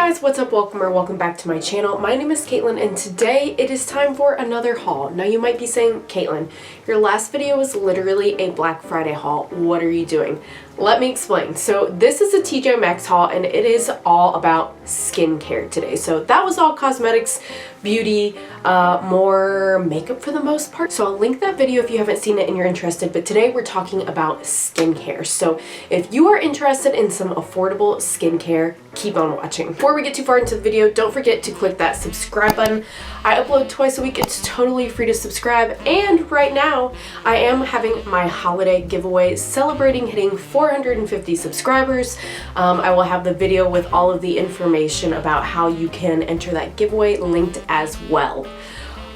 guys, what's up? Welcome back to my channel. My name is Caitlin and today it is time for another haul. Now you might be saying, Caitlin, your last video was literally a Black Friday haul. What are you doing? Let me explain. So this is a TJ Maxx haul and it is all about skincare today. So that was all cosmetics, beauty, more makeup for the most part. So I'll link that video if you haven't seen it and you're interested. But today we're talking about skincare. So if you are interested in some affordable skincare, keep on watching. Before we get too far into the video, don't forget to click that subscribe button. I upload twice a week. It's totally free to subscribe. And right now I am having my holiday giveaway celebrating hitting 450 subscribers. I will have the video with all of the information about how you can enter that giveaway linked as well.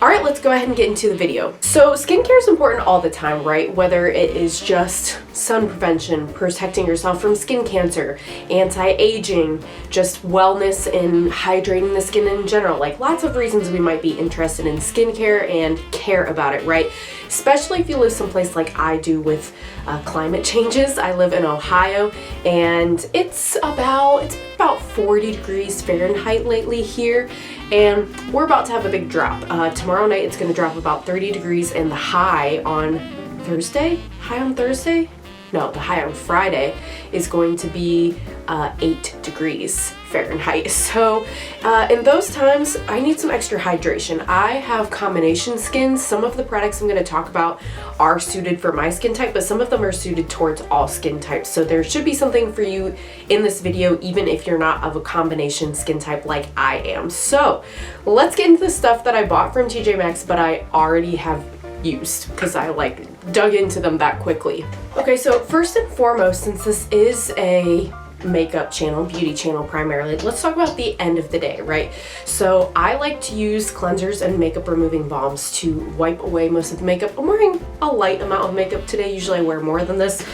Alright, let's go ahead and get into the video. So skincare is important all the time, right? Whether it is just sun prevention, protecting yourself from skin cancer, anti-aging, just wellness and hydrating the skin in general. Like lots of reasons we might be interested in skincare and care about it, right? Especially if you live someplace like I do with climate changes. I live in Ohio and it's about 40 degrees Fahrenheit lately here. And we're about to have a big drop. Tomorrow night it's going to drop about 30 degrees and the high on Thursday? No, the high on Friday is going to be 8 degrees Fahrenheit. So in those times, I need some extra hydration. I have combination skin. Some of the products I'm going to talk about are suited for my skin type, but some of them are suited towards all skin types. So there should be something for you in this video, even if you're not of a combination skin type like I am. So let's get into the stuff that I bought from TJ Maxx, but I already have used because I dug into them that quickly. Okay, so first and foremost, since this is a makeup channel, beauty channel primarily, let's talk about the end of the day, right? So I like to use cleansers and makeup removing balms to wipe away most of the makeup. I'm wearing a light amount of makeup today. Usually I wear more than this,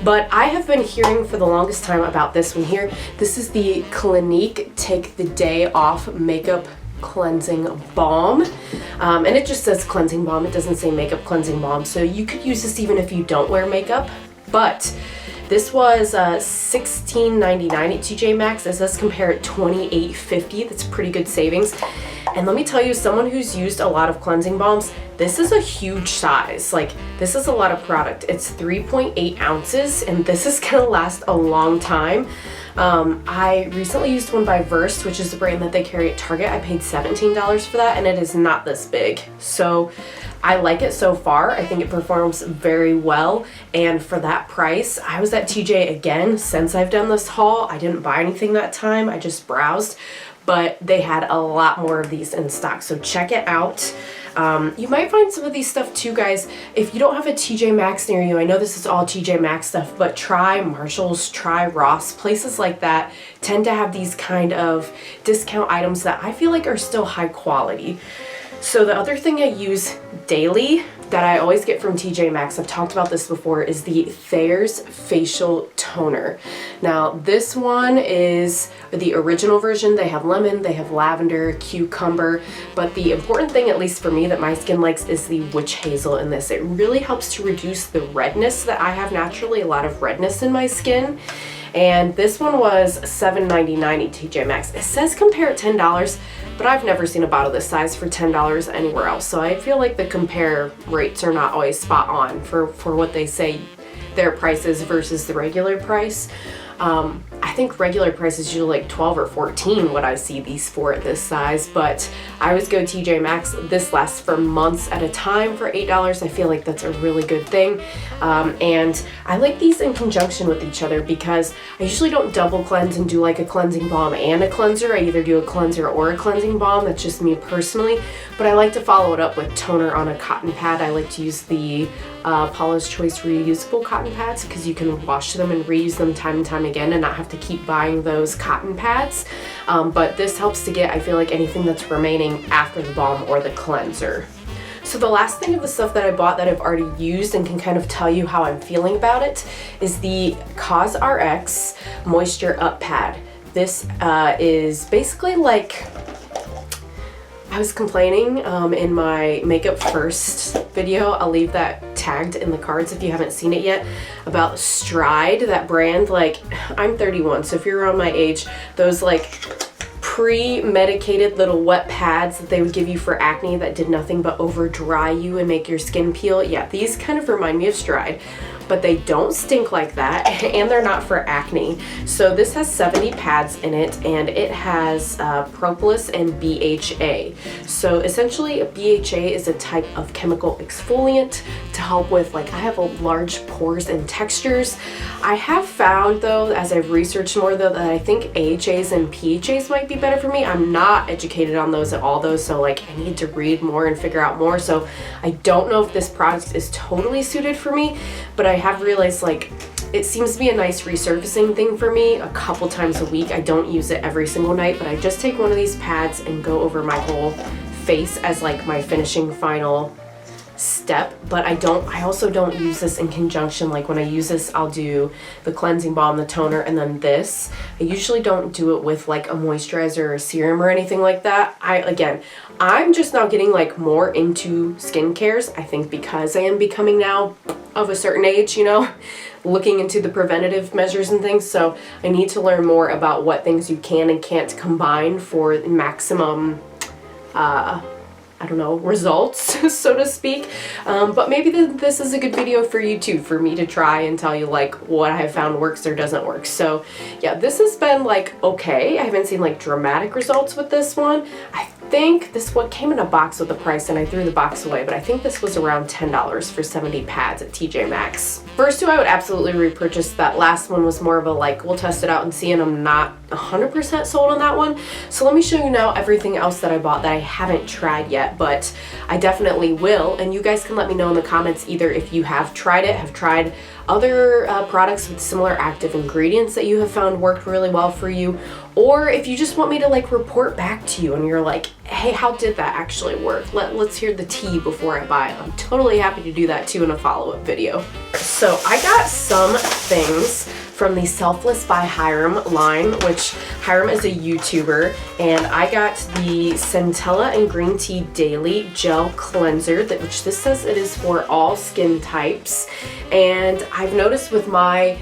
but I have been hearing for the longest time about this one here. This is the Clinique Take the Day Off Makeup Cleansing Balm, and it just says cleansing balm. It doesn't say makeup cleansing balm, so you could use this even if you don't wear makeup. But this was $16.99 at TJ Maxx. This does compare at $28.50. That's pretty good savings. And let me tell you, someone who's used a lot of cleansing balms, this is a huge size. Like, this is a lot of product. It's 3.8 ounces, and this is gonna last a long time. I recently used one by Versed, which is the brand that they carry at Target. I paid $17 for that, and it is not this big. So I like it so far. I think it performs very well, and for that price, I was at TJ again since I've done this haul. I didn't buy anything that time. I just browsed, but they had a lot more of these in stock, so check it out. You might find some of these stuff too, guys. If you don't have a TJ Maxx near you, I know this is all TJ Maxx stuff, but try Marshall's, try Ross. Places like that tend to have these kind of discount items that I feel like are still high quality. So the other thing I use daily that I always get from TJ Maxx, I've talked about this before, is the Thayers Facial Toner. Now this one is the original version. They have lemon, they have lavender, cucumber, but the important thing, at least for me, that my skin likes is the witch hazel in this. It really helps to reduce the redness that I have naturally, a lot of redness in my skin. And this one was $7.99 at TJ Maxx. It says compare at $10, but I've never seen a bottle this size for $10 anywhere else. So I feel like the compare rates are not always spot on for what they say their price is versus the regular price. I think regular price is usually like 12 or 14 what I see these for at this size, but I always go TJ Maxx. This lasts for months at a time for $8. I feel like that's a really good thing. And I like these in conjunction with each other because I usually don't double cleanse and do like a cleansing balm and a cleanser. I either do a cleanser or a cleansing balm. That's just me personally, but I like to follow it up with toner on a cotton pad. I like to use the Paula's Choice reusable cotton pads because you can wash them and reuse them time and time again and not have to keep buying those cotton pads. But this helps to get, I feel like, anything that's remaining after the balm or the cleanser. So the last thing of the stuff that I bought that I've already used and can kind of tell you how I'm feeling about it is the CosRx Moisture Up Pad. This is basically like, I was complaining in my Makeup First video, I'll leave that tagged in the cards if you haven't seen it yet, about Stride, that brand. Like, I'm 31, so if you're around my age, those like pre-medicated little wet pads that they would give you for acne that did nothing but over dry you and make your skin peel. Yeah, these kind of remind me of Stride, but they don't stink like that, and they're not for acne. So this has 70 pads in it, and it has propolis and BHA. So essentially, BHA is a type of chemical exfoliant to help with, like, I have a large pores and textures. I have found, though, as I've researched more, though, that I think AHAs and PHAs might be better for me. I'm not educated on those at all, though, so like I need to read more and figure out more. So I don't know if this product is totally suited for me, but I have realized, like, it seems to be a nice resurfacing thing for me a couple times a week. I don't use it every single night, but I just take one of these pads and go over my whole face as like my finishing final step. But I also don't use this in conjunction. Like when I use this, I'll do the cleansing balm, the toner, and then this. I usually don't do it with like a moisturizer or a serum or anything like that. I'm just now getting like more into skincares, I think, because I am becoming now of a certain age, you know, looking into the preventative measures and things. So I need to learn more about what things you can and can't combine for maximum I don't know, results, so to speak. But maybe this is a good video for you too, for me to try and tell you like what I have found works or doesn't work. So yeah, this has been like okay. I haven't seen like dramatic results with this one. I think this one came in a box with the price and I threw the box away, but I think this was around $10 for 70 pads at TJ Maxx. First two I would absolutely repurchase. That last one was more of a like, we'll test it out and see, and I'm not 100% sold on that one. So let me show you now everything else that I bought that I haven't tried yet, but I definitely will. And you guys can let me know in the comments either if you have tried it, have tried other products with similar active ingredients that you have found worked really well for you, or if you just want me to like report back to you and you're like, hey, how did that actually work? Let's hear the tea before I buy it. I'm totally happy to do that too in a follow-up video. So I got some things from the Selfless by Hyram line, which Hyram is a YouTuber, and I got the Centella and Green Tea Daily Gel Cleanser, which this says it is for all skin types. And I've noticed with my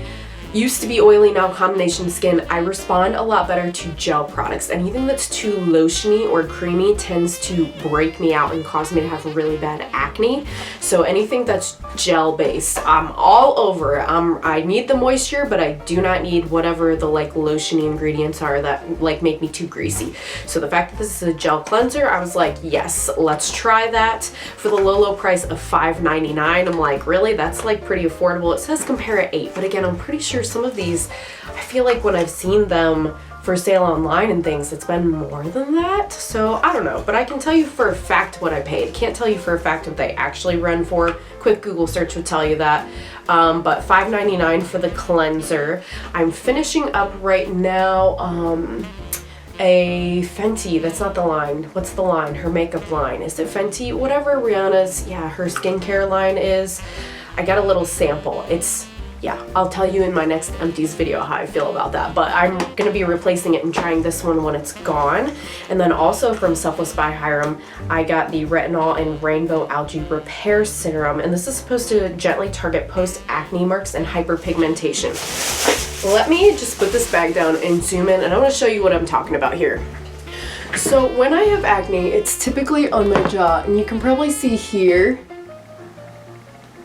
used to be oily, now combination skin, I respond a lot better to gel products. Anything that's too lotiony or creamy tends to break me out and cause me to have really bad acne. So anything that's gel based, I'm all over. I need the moisture, but I do not need whatever the like lotiony ingredients are that like make me too greasy. So the fact that this is a gel cleanser, I was like, yes, let's try that. For the low price of $5.99, I'm like, really? That's like pretty affordable. It says compare at 8, but again, I'm pretty sure some of these, I feel like when I've seen them for sale online and things, it's been more than that. So I don't know, but I can tell you for a fact what I paid. Can't tell you for a fact what they actually run for. Quick Google search would tell you that. But $5.99 for the cleanser. I'm finishing up right now a Fenty, that's not the line. What's the line? Her makeup line. Is it Fenty? Whatever Rihanna's, yeah, her skincare line is. I got a little sample. Yeah, I'll tell you in my next empties video how I feel about that, but I'm gonna be replacing it and trying this one when it's gone. And then also from Selfless by Hyram, I got the Retinol and Rainbow Algae Repair Serum, and this is supposed to gently target post-acne marks and hyperpigmentation. Let me just put this bag down and zoom in, and I want to show you what I'm talking about here. So when I have acne, it's typically on my jaw, and you can probably see here,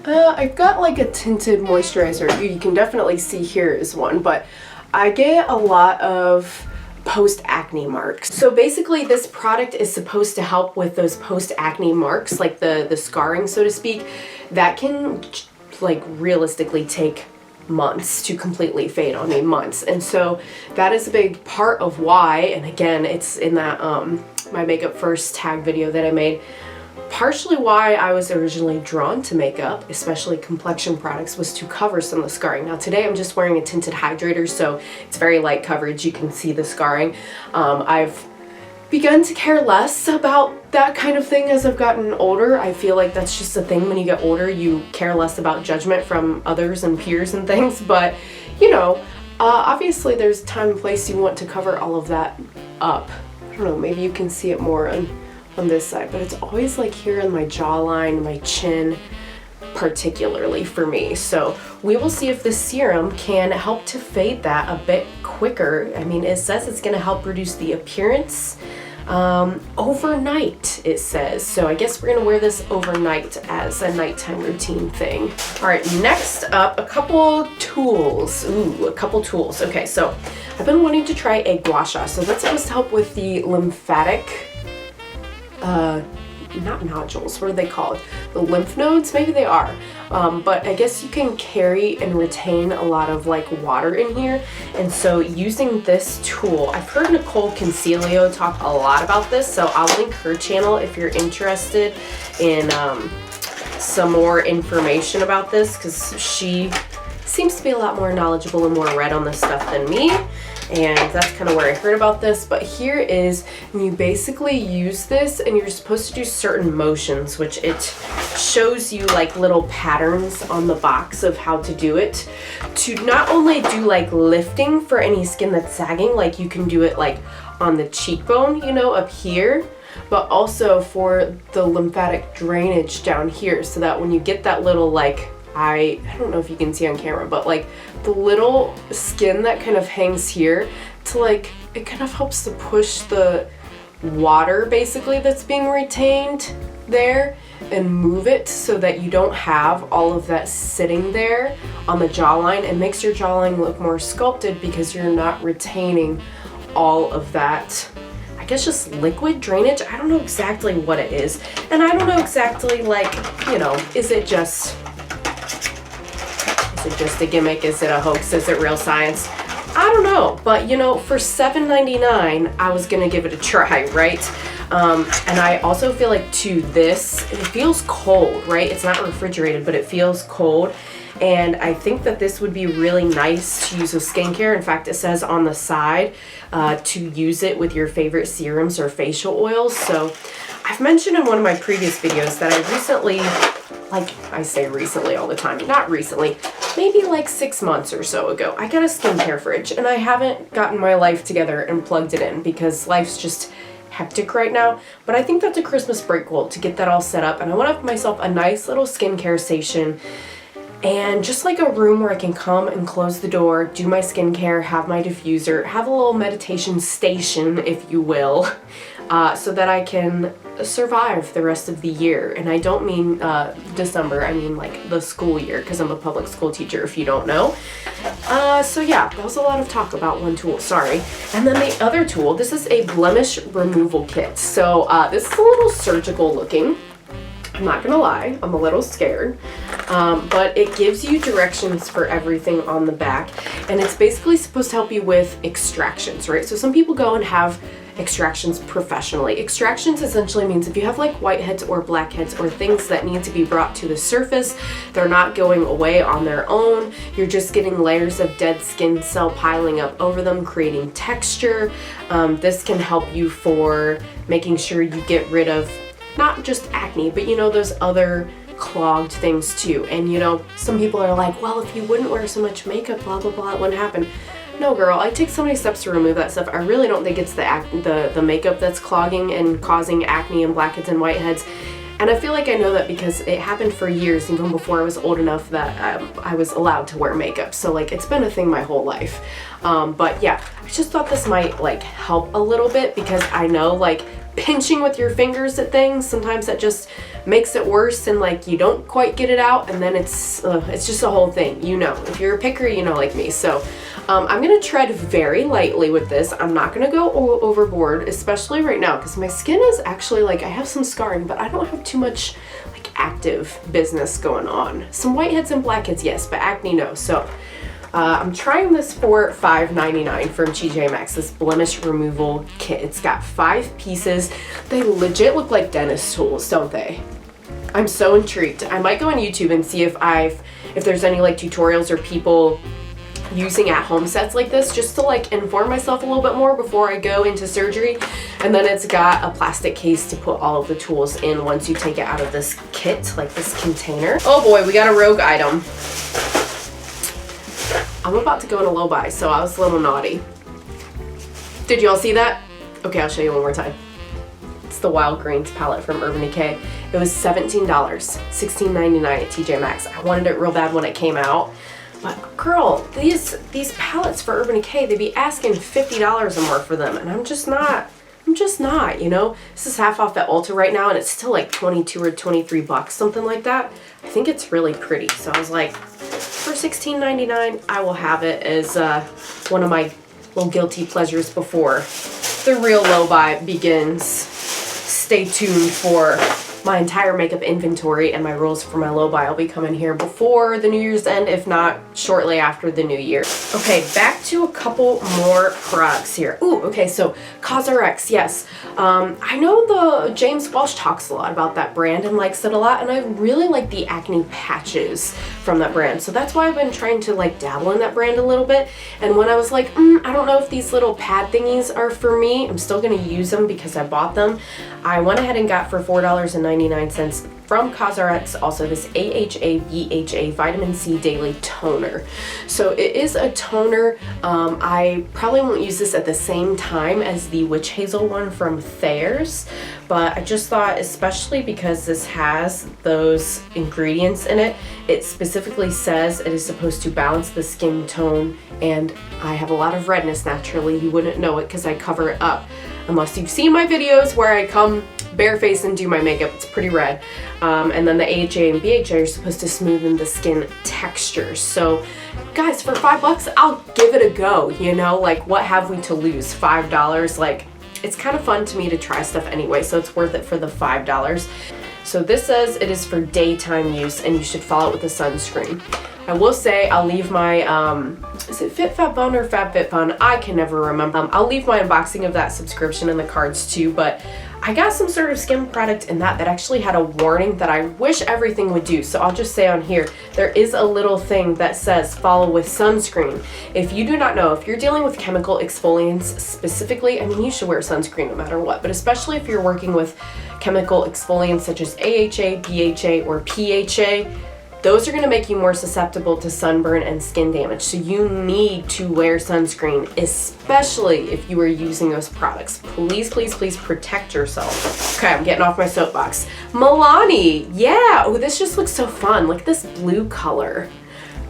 I've got like a tinted moisturizer. You can definitely see here is one, but I get a lot of post-acne marks. So basically this product is supposed to help with those post-acne marks, like the scarring, so to speak, that can like realistically take months to completely fade on me, months. And so that is a big part of why, and again, it's in that my Makeup First tag video that I made, partially why I was originally drawn to makeup, especially complexion products, was to cover some of the scarring. Now today I'm just wearing a tinted hydrator, so it's very light coverage. You can see the scarring. I've begun to care less about that kind of thing as I've gotten older. I feel like that's just a thing when you get older. You care less about judgment from others and peers and things, but you know, obviously there's time and place you want to cover all of that up. I don't know, maybe you can see it more on this side, but it's always like here in my jawline, my chin, particularly for me. So we will see if this serum can help to fade that a bit quicker quicker. I mean, it says it's going to help reduce the appearance overnight, it says. So I guess we're going to wear this overnight as a nighttime routine thing. All right, next up, a couple tools. Ooh, a couple tools. Okay, so I've been wanting to try a gua sha. So that's supposed to help with the lymphatic, not nodules, what are they called? The lymph nodes, maybe they are. But I guess you can carry and retain a lot of like water in here. And so using this tool, I've heard Nicole Concilio talk a lot about this, so I'll link her channel if you're interested in some more information about this, because she seems to be a lot more knowledgeable and more read on this stuff than me. And that's kind of where I heard about this. But here is, you basically use this and you're supposed to do certain motions, which it shows you like little patterns on the box of how to do it, to not only do like lifting for any skin that's sagging, like you can do it like on the cheekbone, you know, up here, but also for the lymphatic drainage down here, so that when you get that little like, I don't know if you can see on camera, but like the little skin that kind of hangs here, to like, it kind of helps to push the water basically that's being retained there and move it so that you don't have all of that sitting there on the jawline. It makes your jawline look more sculpted because you're not retaining all of that, I guess, just liquid drainage. I don't know exactly what it is, and I don't know exactly, like, you know, is it just a gimmick? Is it a hoax? Is it real science? I don't know, but you know, for $7.99, I was gonna give it a try, right? And I also feel like too, this, it feels cold, right? It's not refrigerated, but it feels cold. And I think that this would be really nice to use with skincare. In fact, it says on the side to use it with your favorite serums or facial oils. So I've mentioned in one of my previous videos that I recently, like I say recently all the time, not recently, maybe like 6 months or so ago, I got a skincare fridge, and I haven't gotten my life together and plugged it in because life's just hectic right now. But I think that's a Christmas break goal, to get that all set up, and I want to have myself a nice little skincare station and just like a room where I can come and close the door, do my skincare, have my diffuser, have a little meditation station, if you will, so that I can survive the rest of the year. And I don't mean December, I mean like the school year, because I'm a public school teacher, if you don't know. So yeah, that was a lot of talk about one tool, sorry. And then the other tool, this is a blemish removal kit. So this is a little surgical looking. I'm not gonna lie, I'm a little scared, but it gives you directions for everything on the back, and it's basically supposed to help you with extractions, right? So some people go and have extractions professionally. Extractions essentially means if you have like whiteheads or blackheads or things that need to be brought to the surface, they're not going away on their own. You're just getting layers of dead skin cell piling up over them, creating texture. This can help you for making sure you get rid of not just acne, but you know, those other clogged things too. And you know, some people are like, well, if you wouldn't wear so much makeup, blah, blah, blah, it wouldn't happen. No, girl, I take so many steps to remove that stuff. I really don't think it's the makeup that's clogging and causing acne and blackheads and whiteheads. And I feel like I know that because it happened for years, even before I was old enough that I was allowed to wear makeup. So like, it's been a thing my whole life. But yeah, I just thought this might like help a little bit, because I know like pinching with your fingers at things, sometimes that just makes it worse, and like you don't quite get it out, and then it's just a whole thing, you know. If you're a picker, you know, like me. So I'm gonna tread very lightly with this. I'm not gonna go overboard, especially right now, because my skin is actually like, I have some scarring, but I don't have too much like active business going on. Some whiteheads and blackheads, yes, but acne, no. So I'm trying this for $5.99 from TJ Maxx, this blemish removal kit. It's got 5 pieces. They legit look like dentist tools, don't they? I'm so intrigued. I might go on YouTube and see if there's any like tutorials or people using at-home sets like this, just to like inform myself a little bit more before I go into surgery. And then it's got a plastic case to put all of the tools in once you take it out of this kit, like this container. Oh boy, we got a rogue item. I'm about to go in a low buy, so I was a little naughty. Did y'all see that? Okay, I'll show you one more time. It's the Wild Greens palette from Urban Decay. It was $17, $16.99 at TJ Maxx. I wanted it real bad when it came out, But girl, these palettes for Urban Decay, they'd be asking $50 or more for them, and I'm just not, you know? This is half off at Ulta right now, and it's still like 22 or 23 bucks, something like that. I think it's really pretty. So I was like, for $16.99, I will have it as one of my little guilty pleasures before the real low buy begins. Stay tuned for my entire makeup inventory, and my rules for my low buy will be coming here before the New Year's end, if not shortly after the New Year. Okay, back to a couple more products here. Ooh, okay, so CosRX, yes. I know the James Welsh talks a lot about that brand and likes it a lot, and I really like the acne patches from that brand. So that's why I've been trying to like dabble in that brand a little bit. And when I was like, I don't know if these little pad thingies are for me, I'm still gonna use them because I bought them. I went ahead and got for $4.99 from CosRX also this AHA BHA Vitamin C Daily Toner. So it is a toner. I probably won't use this at the same time as the Witch Hazel one from Thayers, but I just thought, especially because this has those ingredients in it, it specifically says it is supposed to balance the skin tone, and I have a lot of redness naturally. You wouldn't know it because I cover it up. Unless you've seen my videos where I come barefaced and do my makeup, it's pretty red. And then the AHA and BHA are supposed to smoothen the skin texture. So guys, for $5, I'll give it a go, you know? Like, what have we to lose? $5? Like, it's kind of fun to me to try stuff anyway, so it's worth it for the $5. So this says it is for daytime use, and you should follow it with a sunscreen. I will say I'll leave my, is it FitFabFun or FabFitFun? I can never remember. I'll leave my unboxing of that subscription in the cards too, but I got some sort of skin product in that actually had a warning that I wish everything would do. So I'll just say on here, there is a little thing that says follow with sunscreen. If you do not know, if you're dealing with chemical exfoliants specifically, I mean, you should wear sunscreen no matter what, but especially if you're working with chemical exfoliants such as AHA, BHA, or PHA, those are going to make you more susceptible to sunburn and skin damage. So you need to wear sunscreen, especially if you are using those products. Please, please, please protect yourself. Okay, I'm getting off my soapbox. Milani, yeah. Oh, this just looks so fun. Look at this blue color.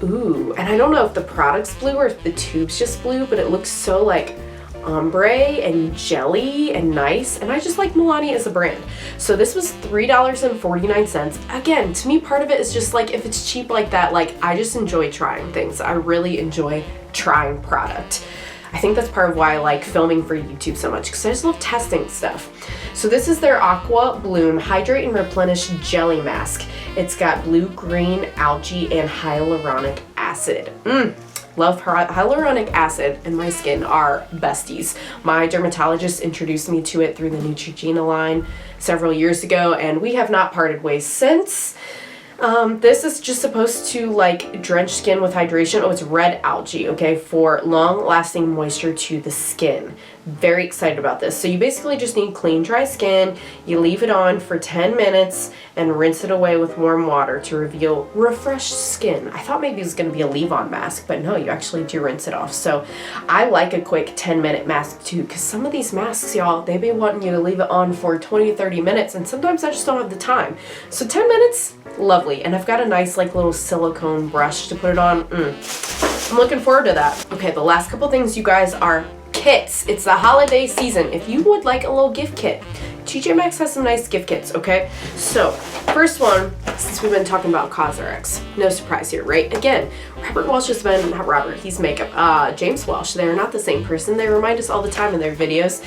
Ooh, and I don't know if the product's blue or if the tube's just blue, but it looks so like ombre and jelly and nice, and I just like Milani as a brand. So this was $3.49. Again, to me, part of it is just like, if it's cheap like that, like, I just enjoy trying things. I really enjoy trying product. I think that's part of why I like filming for YouTube so much, because I just love testing stuff. So this is their Aqua Bloom Hydrate and Replenish Jelly Mask. It's got blue, green, algae, and hyaluronic acid. Love hyaluronic acid and my skin are besties. My dermatologist introduced me to it through the Neutrogena line several years ago, and we have not parted ways since. This is just supposed to like drench skin with hydration. Oh, it's red algae, okay, for long-lasting moisture to the skin. Very excited about this. So you basically just need clean, dry skin. You leave it on for 10 minutes and rinse it away with warm water to reveal refreshed skin. I thought maybe it was going to be a leave-on mask, but no, you actually do rinse it off. So I like a quick 10-minute mask too, because some of these masks, y'all, they be wanting you to leave it on for 20 to 30 minutes, and sometimes I just don't have the time. So 10 minutes, lovely. And I've got a nice like little silicone brush to put it on. I'm looking forward to that. Okay, the last couple things, you guys, are kits. It's the holiday season. If you would like a little gift kit, TJ Maxx has some nice gift kits, okay? So, first one, since we've been talking about CosRX, no surprise here, right? Again, Robert Welsh has been, not Robert, he's makeup, James Welsh, they're not the same person. They remind us all the time in their videos.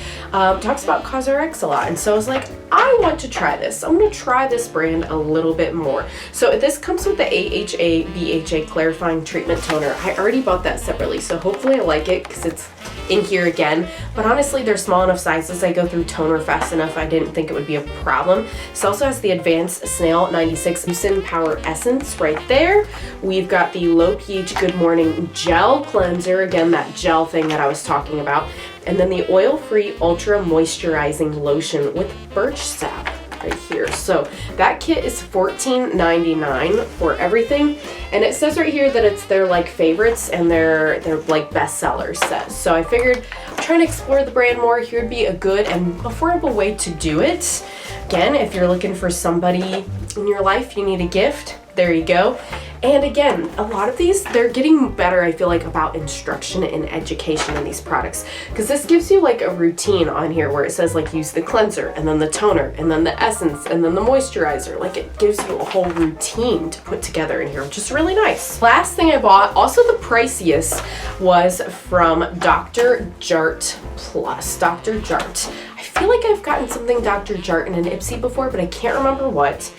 Talks about CosRX a lot, and so I was like, I want to try this. I'm gonna try this brand a little bit more. So this comes with the AHA BHA Clarifying Treatment Toner. I already bought that separately, so hopefully I like it because it's in here again. But honestly, they're small enough sizes. I go through toner fast enough. I didn't think it would be a problem. This also has the Advanced Snail 96 Lucin Power Essence right there. We've got the Low pH Good Morning Gel Cleanser. Again, that gel thing that I was talking about. And then the Oil-Free Ultra Moisturizing Lotion with Birch Sap right here. So that kit is $14.99 for everything. And it says right here that it's their like favorites and their like bestsellers set. So I figured I'm trying to explore the brand more. Here would be a good and affordable way to do it. Again, if you're looking for somebody in your life you need a gift, there you go. And again, a lot of these, they're getting better, I feel like, about instruction and education in these products. Because this gives you like a routine on here where it says like use the cleanser and then the toner and then the essence and then the moisturizer. Like it gives you a whole routine to put together in here, which is really nice. Last thing I bought, also the priciest, was from Dr. Jart Plus. Dr. Jart. I feel like I've gotten something Dr. Jart in an Ipsy before, but I can't remember what.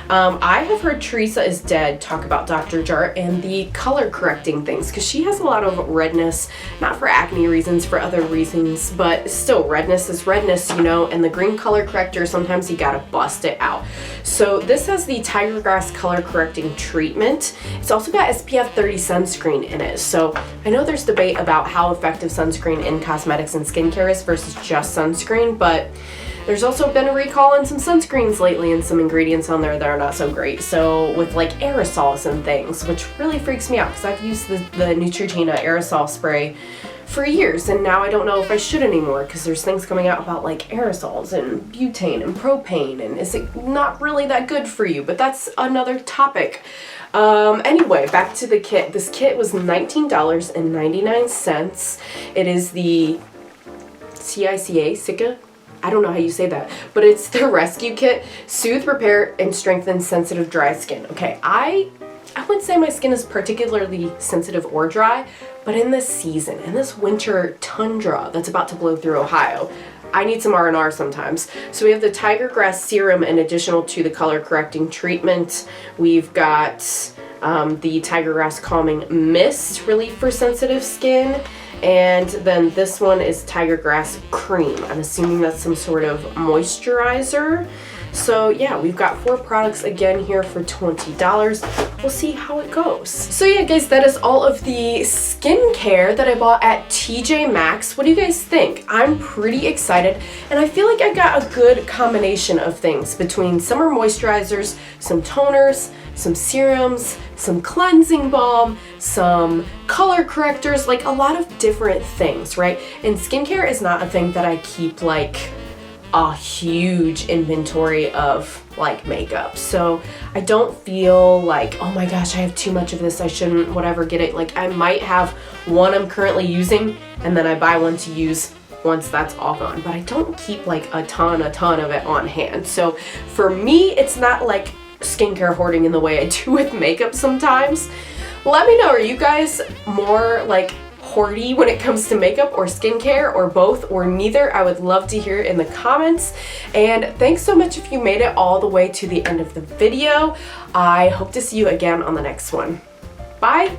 I have heard Teresa is Dead talk about Dr. Jart and the color correcting things, because she has a lot of redness, not for acne reasons, for other reasons, but still redness is redness, you know, and the green color corrector, sometimes you gotta bust it out. So this has the Tiger Grass color correcting treatment. It's also got SPF 30 sunscreen in it. So I know there's debate about how effective sunscreen in cosmetics and skincare is versus just sunscreen, but there's also been a recall on some sunscreens lately and some ingredients on there that are not so great. So with like aerosols and things, which really freaks me out because I've used the Neutrogena aerosol spray for years and now I don't know if I should anymore because there's things coming out about like aerosols and butane and propane and is it not really that good for you, but that's another topic. Anyway, back to the kit. This kit was $19.99. It is the Sika? I don't know how you say that, but it's the rescue kit. Soothe, repair, and strengthen sensitive dry skin. Okay, I wouldn't say my skin is particularly sensitive or dry, but in this season, in this winter tundra that's about to blow through Ohio, I need some R&R sometimes. So we have the Tiger Grass Serum in additional to the color correcting treatment. We've got the Tiger Grass Calming Mist, relief for sensitive skin. And then this one is Tiger Grass Cream. I'm assuming that's some sort of moisturizer. So yeah, we've got 4 products again here for $20. We'll see how it goes. So yeah, guys, that is all of the skincare that I bought at TJ Maxx. What do you guys think? I'm pretty excited, and I feel like I got a good combination of things between summer moisturizers, some toners, some serums, some cleansing balm, some color correctors, like a lot of different things, right? And skincare is not a thing that I keep like a huge inventory of like makeup. So I don't feel like, oh my gosh, I have too much of this, I shouldn't whatever get it. Like I might have one I'm currently using and then I buy one to use once that's all gone, but I don't keep like a ton of it on hand. So for me, it's not like skincare hoarding in the way I do with makeup sometimes. Let me know, are you guys more like hoardy when it comes to makeup or skincare or both or neither? I would love to hear in the comments. And thanks so much if you made it all the way to the end of the video. I hope to see you again on the next one. Bye!